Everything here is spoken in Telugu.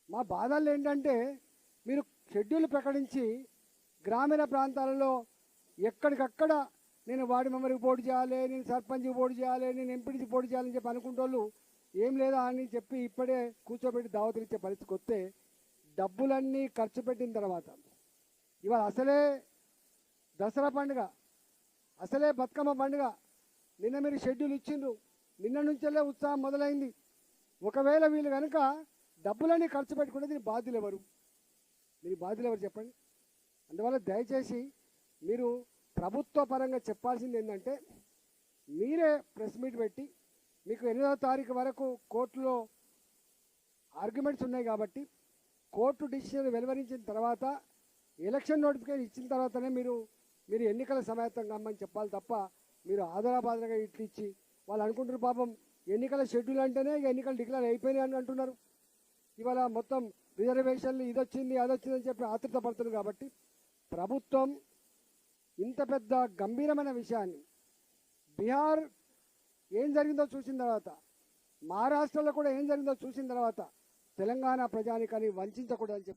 మా బాధలు ఏంటంటే మీరు షెడ్యూల్ ప్రకటించి గ్రామీణ ప్రాంతాలలో ఎక్కడికక్కడ నేను వార్డు మెంబర్కి పోటీ చేయాలి, నేను సర్పంచ్కి పోటీ చేయాలి, నేను ఎంపీటీకి పోటీ చేయాలని చెప్పి అనుకుంటోళ్ళు ఏం లేదా అని చెప్పి ఇప్పుడే కూర్చోబెట్టి దావతులు ఇచ్చే పరిస్థితికి వస్తే డబ్బులన్నీ ఖర్చు పెట్టిన తర్వాత ఇవాళ అసలే దసరా పండుగ, అసలే బతుకమ్మ పండుగ, నిన్న మీరు షెడ్యూల్ ఇచ్చిండ్రు, నిన్న నుంచెల్లే ఉత్సాహం మొదలైంది. ఒకవేళ వీళ్ళు కనుక డబ్బులన్నీ ఖర్చు పెట్టుకుంటే దీని బాధ్యులు ఎవరు? దీని బాధ్యులు ఎవరు చెప్పండి. అందువల్ల దయచేసి మీరు ప్రభుత్వ పరంగా చెప్పాల్సింది ఏంటంటే మీరే ప్రెస్ మీట్ పెట్టి మీకు 8వ తారీఖు వరకు కోర్టులో ఆర్గ్యుమెంట్స్ ఉన్నాయి కాబట్టి కోర్టు డిసిషన్ వెలువరించిన తర్వాత ఎలక్షన్ నోటిఫికేషన్ ఇచ్చిన తర్వాతనే మీరు ఎన్నికల సమాయత్తం కమ్మని చెప్పాలి తప్ప మీరు ఆధారాబాధగా ఇట్లు ఇచ్చి వాళ్ళు అనుకుంటున్నారు పాపం ఎన్నికల షెడ్యూల్ అంటేనే ఎన్నికలు డిక్లేర్ అయిపోయినాయి అని అంటున్నారు. ఇవాళ మొత్తం రిజర్వేషన్లు ఇదొచ్చింది అదొచ్చిందని చెప్పి ఆతృత పడుతున్నారు. కాబట్టి ప్రభుత్వం ఇంత పెద్ద గంభీరమైన విషయాన్ని బీహార్ ఏం జరిగిందో చూసిన తర్వాత, మహారాష్ట్రలో కూడా ఏం జరిగిందో చూసిన తర్వాత తెలంగాణ ప్రజానికాన్ని వంచకూడదని చెప్పి